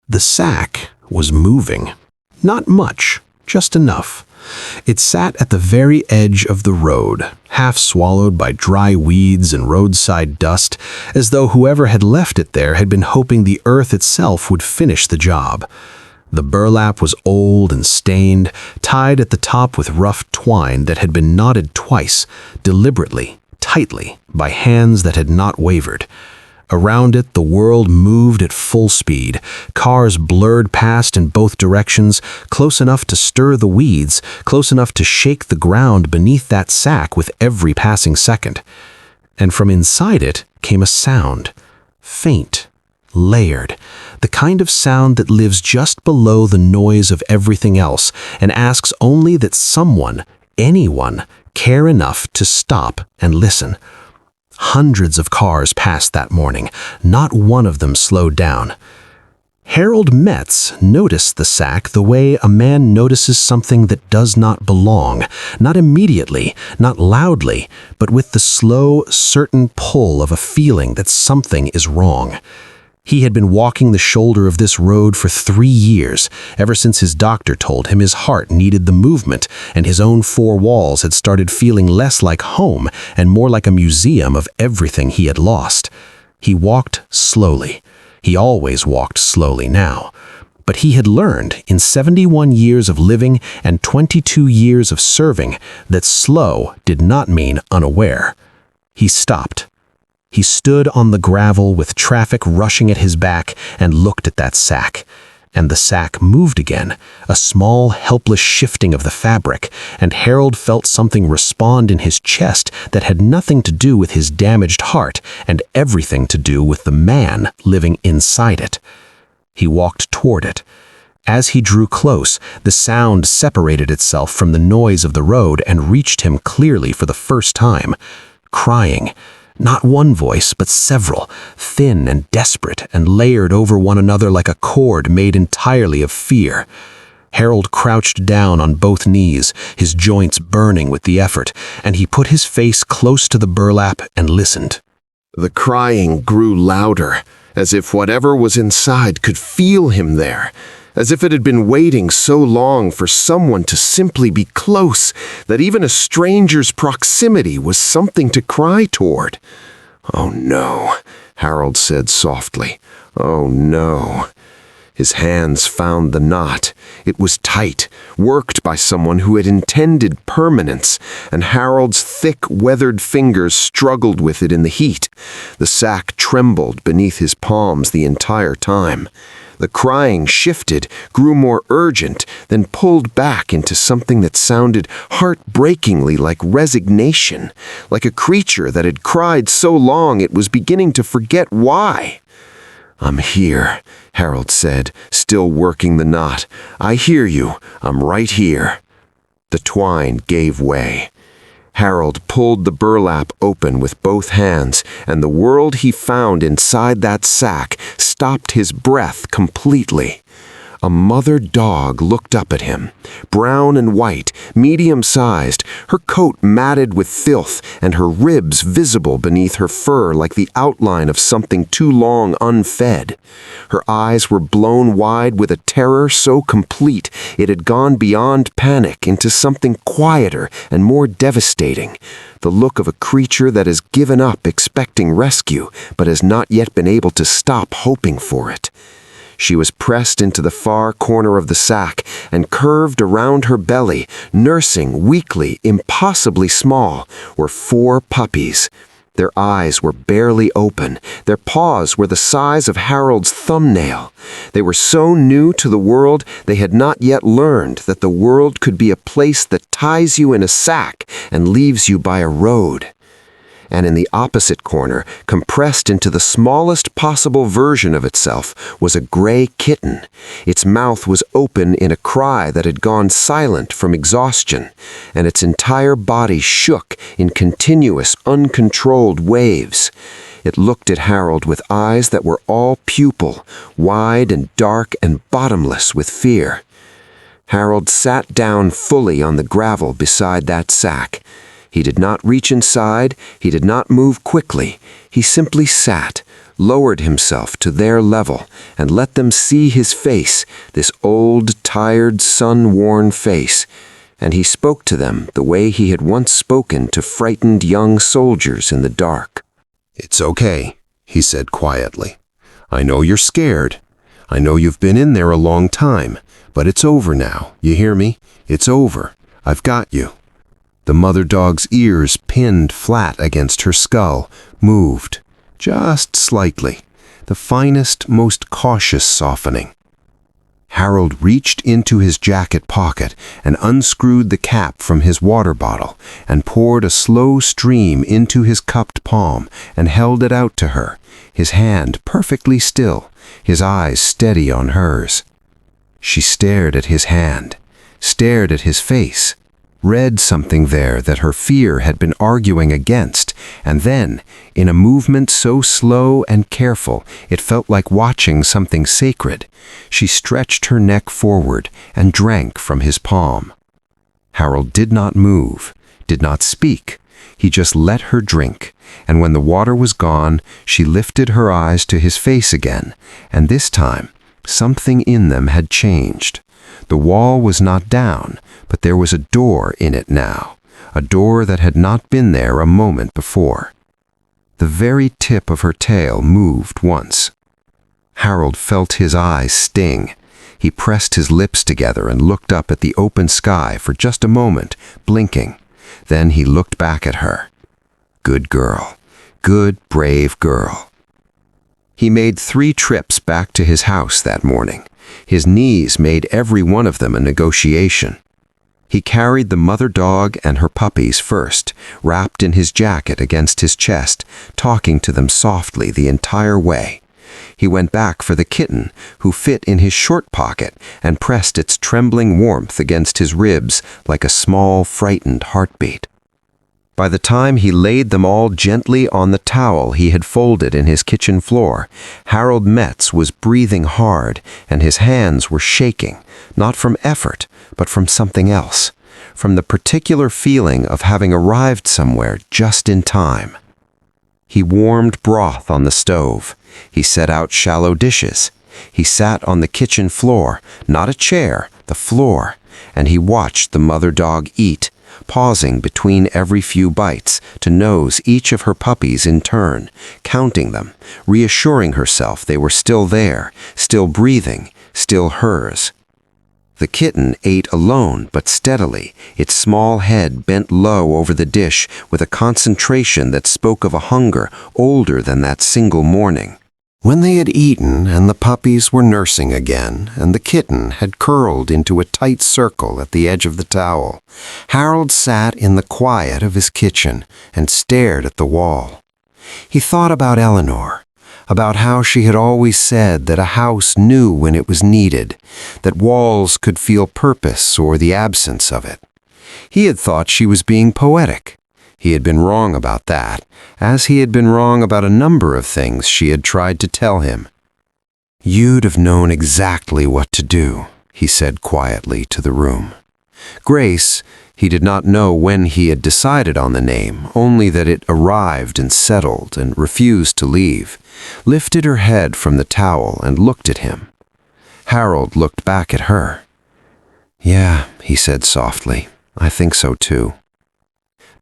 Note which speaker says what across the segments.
Speaker 1: The sack was moving. Not much, just enough. It sat at the very edge of the road, half swallowed by dry weeds and roadside dust, as though whoever had left it there had been hoping the earth itself would finish the job. The burlap was old and stained, tied at the top with rough twine that had been knotted twice, deliberately, tightly, by hands that had not wavered. Around it, the world moved at full speed. Cars blurred past in both directions, close enough to stir the weeds, close enough to shake the ground beneath that sack with every passing second. And from inside it came a sound, faint, layered, the kind of sound that lives just below the noise of everything else and asks only that someone, anyone, care enough to stop and listen. Hundreds of cars passed that morning. Not one of them slowed down. Harold Metz noticed the sack the way a man notices something that does not belong, not immediately, not loudly, but with the slow, certain pull of a feeling that something is wrong. He had been walking the shoulder of this road for 3 years, ever since his doctor told him his heart needed the movement, and his own four walls had started feeling less like home and more like a museum of everything he had lost. He walked slowly. He always walked slowly now. But he had learned in 71 years of living and 22 years of serving that slow did not mean unaware. He stopped. He stood on the gravel with traffic rushing at his back and looked at that sack. And the sack moved again, a small, helpless shifting of the fabric, and Harold felt something respond in his chest that had nothing to do with his damaged heart and everything to do with the man living inside it. He walked toward it. As he drew close, the sound separated itself from the noise of the road and reached him clearly for the first time. Crying. Not one voice, but several, thin and desperate and layered over one another like a cord made entirely of fear. Harold crouched down on both knees, his joints burning with the effort, and he put his face close to the burlap and listened.
Speaker 2: The crying grew louder, as if whatever was inside could feel him there, as if it had been waiting so long for someone to simply be close that even a stranger's proximity was something to cry toward. "Oh no," Harold said softly. "Oh no." His hands found the knot. It was tight, worked by someone who had intended permanence, and Harold's thick, weathered fingers struggled with it in the heat. The sack trembled beneath his palms the entire time. The crying shifted, grew more urgent, then pulled back into something that sounded heartbreakingly like resignation, like a creature that had cried so long it was beginning to forget why. "I'm here," Harold said, still working the knot. "I hear you. I'm right here." The twine gave way. Harold pulled the burlap open with both hands, and the world he found inside that sack stopped his breath completely. A mother dog looked up at him, brown and white, medium-sized, her coat matted with filth and her ribs visible beneath her fur like the outline of something too long unfed. Her eyes were blown wide with a terror so complete it had gone beyond panic into something quieter and more devastating, the look of a creature that has given up expecting rescue but has not yet been able to stop hoping for it. She was pressed into the far corner of the sack and curved around her belly, nursing weakly, impossibly small, were 4 puppies. Their eyes were barely open. Their paws were the size of Harold's thumbnail. They were so new to the world they had not yet learned that the world could be a place that ties you in a sack and leaves you by a road. And in the opposite corner, compressed into the smallest possible version of itself, was a gray kitten. Its mouth was open in a cry that had gone silent from exhaustion, and its entire body shook in continuous, uncontrolled waves. It looked at Harold with eyes that were all pupil, wide and dark and bottomless with fear. Harold sat down fully on the gravel beside that sack. He did not reach inside, he did not move quickly. He simply sat, lowered himself to their level, and let them see his face, this old, tired, sun-worn face. And he spoke to them the way he had once spoken to frightened young soldiers in the dark.
Speaker 1: "It's okay," he said quietly. "I know you're scared. I know you've been in there a long time, but it's over now. You hear me? It's over. I've got you." The mother dog's ears, pinned flat against her skull, moved, just slightly, the finest, most cautious softening. Harold reached into his jacket pocket and unscrewed the cap from his water bottle and poured a slow stream into his cupped palm and held it out to her, his hand perfectly still, his eyes steady on hers. She stared at his hand, stared at his face, read something there that her fear had been arguing against, and then, in a movement so slow and careful it felt like watching something sacred, she stretched her neck forward and drank from his palm. Harold did not move, did not speak. He just let her drink, and when the water was gone, she lifted her eyes to his face again, and this time, something in them had changed. The wall was not down, but there was a door in it now, a door that had not been there a moment before. The very tip of her tail moved once. Harold felt his eyes sting. He pressed his lips together and looked up at the open sky for just a moment, blinking. Then he looked back at her. Good girl. Good, brave girl. He made 3 trips back to his house that morning. His knees made every one of them a negotiation. He carried the mother dog and her puppies first, wrapped in his jacket against his chest, talking to them softly the entire way. He went back for the kitten, who fit in his short pocket and pressed its trembling warmth against his ribs like a small, frightened heartbeat. By the time he laid them all gently on the towel he had folded in his kitchen floor, Harold Metz was breathing hard and his hands were shaking, not from effort, but from something else, from the particular feeling of having arrived somewhere just in time. He warmed broth on the stove. He set out shallow dishes. He sat on the kitchen floor, not a chair, the floor, and he watched the mother dog eat, pausing between every few bites to nose each of her puppies in turn, counting them, reassuring herself they were still there, still breathing, still hers. The kitten ate alone but steadily, its small head bent low over the dish with a concentration that spoke of a hunger older than that single morning. When they had eaten and the puppies were nursing again, and the kitten had curled into a tight circle at the edge of the towel, Harold sat in the quiet of his kitchen and stared at the wall. He thought about Eleanor, about how she had always said that a house knew when it was needed, that walls could feel purpose or the absence of it. He had thought she was being poetic. He had been wrong about that, as he had been wrong about a number of things she had tried to tell him. "You'd have known exactly what to do," he said quietly to the room. Grace, he did not know when he had decided on the name, only that it arrived and settled and refused to leave, lifted her head from the towel and looked at him. Harold looked back at her. "Yeah," he said softly, "I think so too."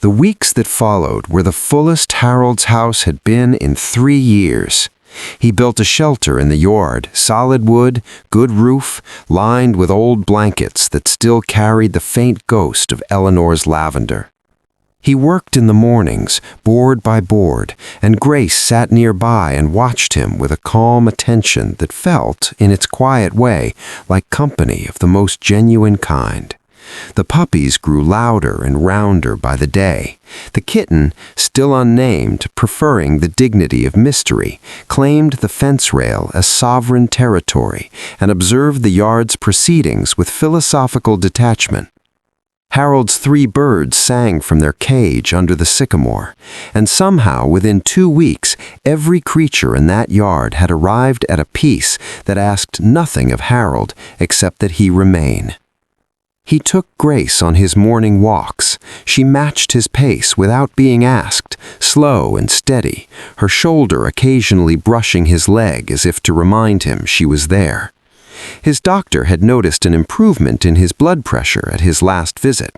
Speaker 1: The weeks that followed were the fullest Harold's house had been in 3 years. He built a shelter in the yard, solid wood, good roof, lined with old blankets that still carried the faint ghost of Eleanor's lavender. He worked in the mornings, board by board, and Grace sat nearby and watched him with a calm attention that felt, in its quiet way, like company of the most genuine kind. The puppies grew louder and rounder by the day. The kitten, still unnamed, preferring the dignity of mystery, claimed the fence rail as sovereign territory and observed the yard's proceedings with philosophical detachment. Harold's 3 birds sang from their cage under the sycamore, and somehow within 2 weeks every creature in that yard had arrived at a peace that asked nothing of Harold except that he remain.
Speaker 3: He took Grace on his morning walks. She matched his pace without being asked, slow and steady, her shoulder occasionally brushing his leg as if to remind him she was there. His doctor had noticed an improvement in his blood pressure at his last visit.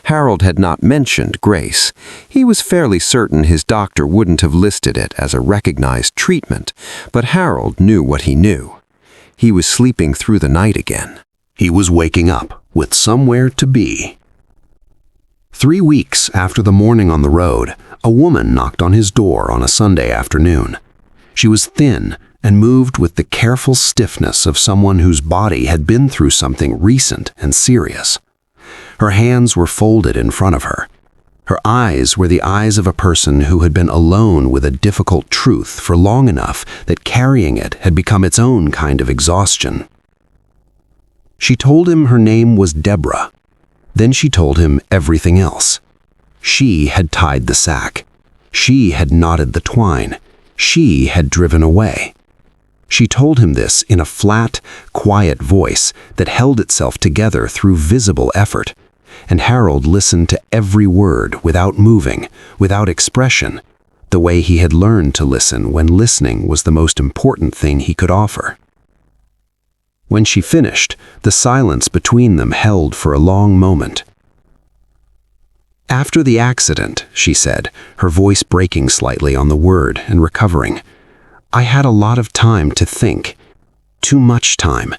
Speaker 3: Harold had not mentioned Grace. He was fairly certain his doctor wouldn't have listed it as a recognized treatment, but Harold knew what he knew. He was sleeping through the night again.
Speaker 1: He was waking up with somewhere to be. 3 weeks after the morning on the road, a woman knocked on his door on a Sunday afternoon. She was thin and moved with the careful stiffness of someone whose body had been through something recent and serious. Her hands were folded in front of her. Her eyes were the eyes of a person who had been alone with a difficult truth for long enough that carrying it had become its own kind of exhaustion. She told him her name was Deborah. Then she told him everything else. She had tied the sack. She had knotted the twine. She had driven away. She told him this in a flat, quiet voice that held itself together through visible effort, and Harold listened to every word without moving, without expression, the way he had learned to listen when listening was the most important thing he could offer. When she finished, the silence between them held for a long moment. "After the accident," she said, her voice breaking slightly on the word and recovering, "I had a lot of time to think. Too much time.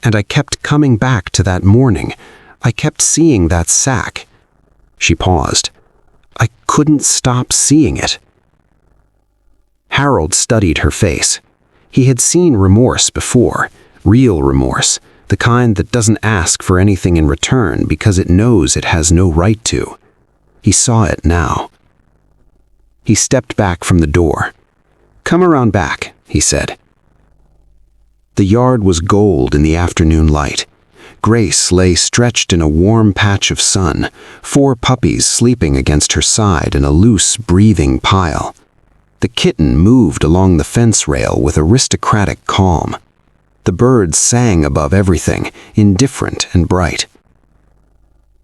Speaker 1: And I kept coming back to that morning. I kept seeing that sack." She paused. "I couldn't stop seeing it." Harold studied her face. He had seen remorse before. Real remorse, the kind that doesn't ask for anything in return because it knows it has no right to. He saw it now. He stepped back from the door. "Come around back," he said. The yard was gold in the afternoon light. Grace lay stretched in a warm patch of sun, 4 puppies sleeping against her side in a loose, breathing pile. The kitten moved along the fence rail with aristocratic calm. The birds sang above everything, indifferent and bright.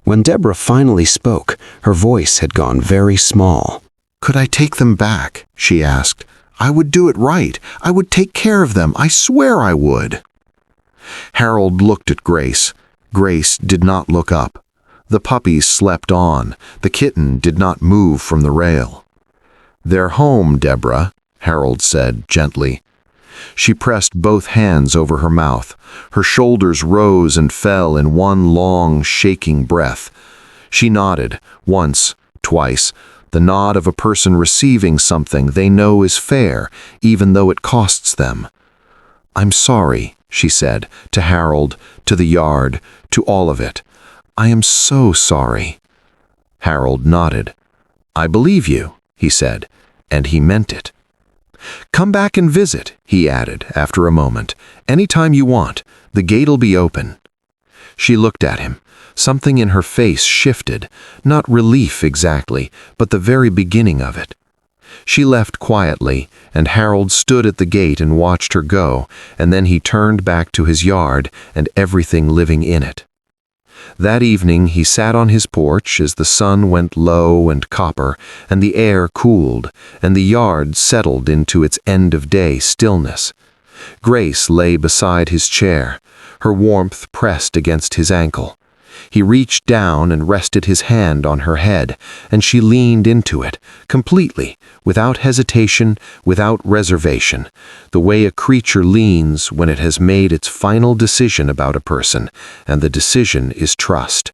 Speaker 1: When Deborah finally spoke, her voice had gone very small.
Speaker 4: "Could I take them back?" she asked. "I would do it right. I would take care of them. I swear I would." Harold looked at Grace. Grace did not look up. The puppies slept on. The kitten did not move from the rail. "They're home, Deborah," Harold said gently. She pressed both hands over her mouth. Her shoulders rose and fell in one long, shaking breath. She nodded, once, twice, the nod of a person receiving something they know is fair, even though it costs them. "I'm sorry," she said, to Harold, to the yard, to all of it. "I am so sorry." Harold nodded. "I believe you," he said, and he meant it. "Come back and visit," he added after a moment. "Anytime you want. The gate'll be open." She looked at him. Something in her face shifted, not relief exactly, but the very beginning of it. She left quietly, and Harold stood at the gate and watched her go, and then he turned back to his yard and everything living in it. That evening he sat on his porch as the sun went low and copper, and the air cooled, and the yard settled into its end-of-day stillness. Grace lay beside his chair, her warmth pressed against his ankle. He reached down and rested his hand on her head, and she leaned into it, completely, without hesitation, without reservation, the way a creature leans when it has made its final decision about a person, and the decision is trust.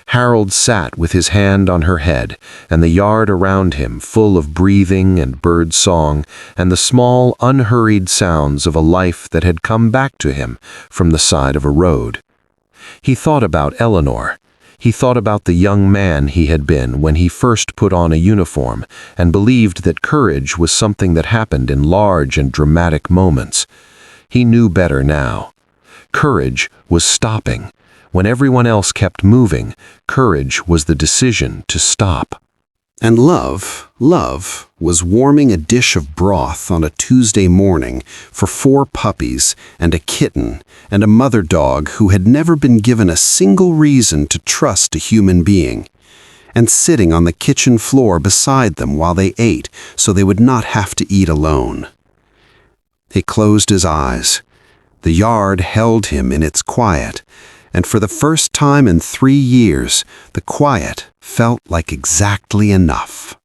Speaker 4: Harold sat with his hand on her head, and the yard around him full of breathing and bird song, and the small, unhurried sounds of a life that had come back to him from the side of a road. He thought about Eleanor. He thought about the young man he had been when he first put on a uniform and believed that courage was something that happened in large and dramatic moments. He knew better now. Courage was stopping. When everyone else kept moving, courage was the decision to stop.
Speaker 1: And Love was warming a dish of broth on a Tuesday morning for 4 puppies and a kitten and a mother dog who had never been given a single reason to trust a human being, and sitting on the kitchen floor beside them while they ate so they would not have to eat alone. He closed his eyes. The yard held him in its quiet, and for the first time in 3 years, the quiet felt like exactly enough.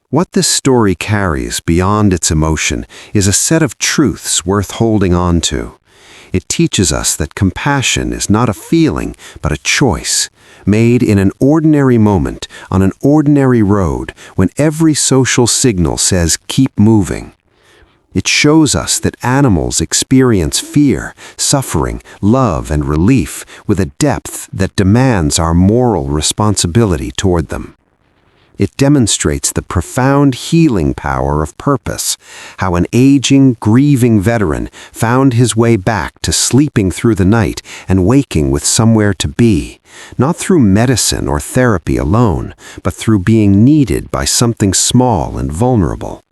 Speaker 1: What this story carries beyond its emotion is a set of truths worth holding on to. It teaches us that compassion is not a feeling, but a choice, made in an ordinary moment, on an ordinary road, when every social signal says, "Keep moving." It shows us that animals experience fear, suffering, love, and relief with a depth that demands our moral responsibility toward them. It demonstrates the profound healing power of purpose, how an aging, grieving veteran found his way back to sleeping through the night and waking with somewhere to be, not through medicine or therapy alone, but through being needed by something small and vulnerable.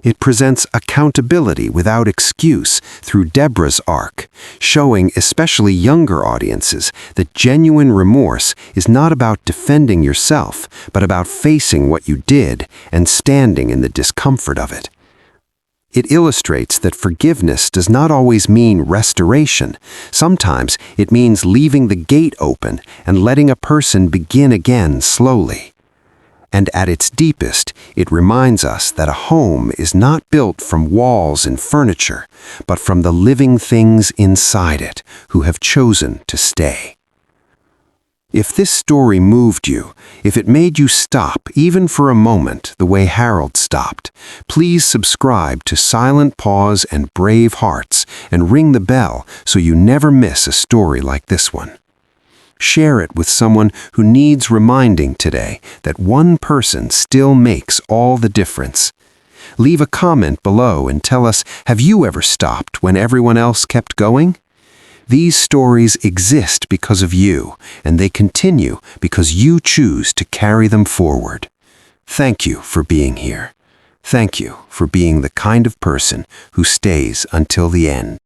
Speaker 1: It presents accountability without excuse through Deborah's arc, showing especially younger audiences that genuine remorse is not about defending yourself, but about facing what you did and standing in the discomfort of it. It illustrates that forgiveness does not always mean restoration. Sometimes it means leaving the gate open and letting a person begin again slowly. And at its deepest, it reminds us that a home is not built from walls and furniture, but from the living things inside it who have chosen to stay. If this story moved you, if it made you stop even for a moment the way Harold stopped, please subscribe to Silent Paws and Brave Hearts and ring the bell so you never miss a story like this one. Share it with someone who needs reminding today that one person still makes all the difference. Leave a comment below and tell us, have you ever stopped when everyone else kept going? These stories exist because of you, and they continue because you choose to carry them forward. Thank you for being here. Thank you for being the kind of person who stays until the end.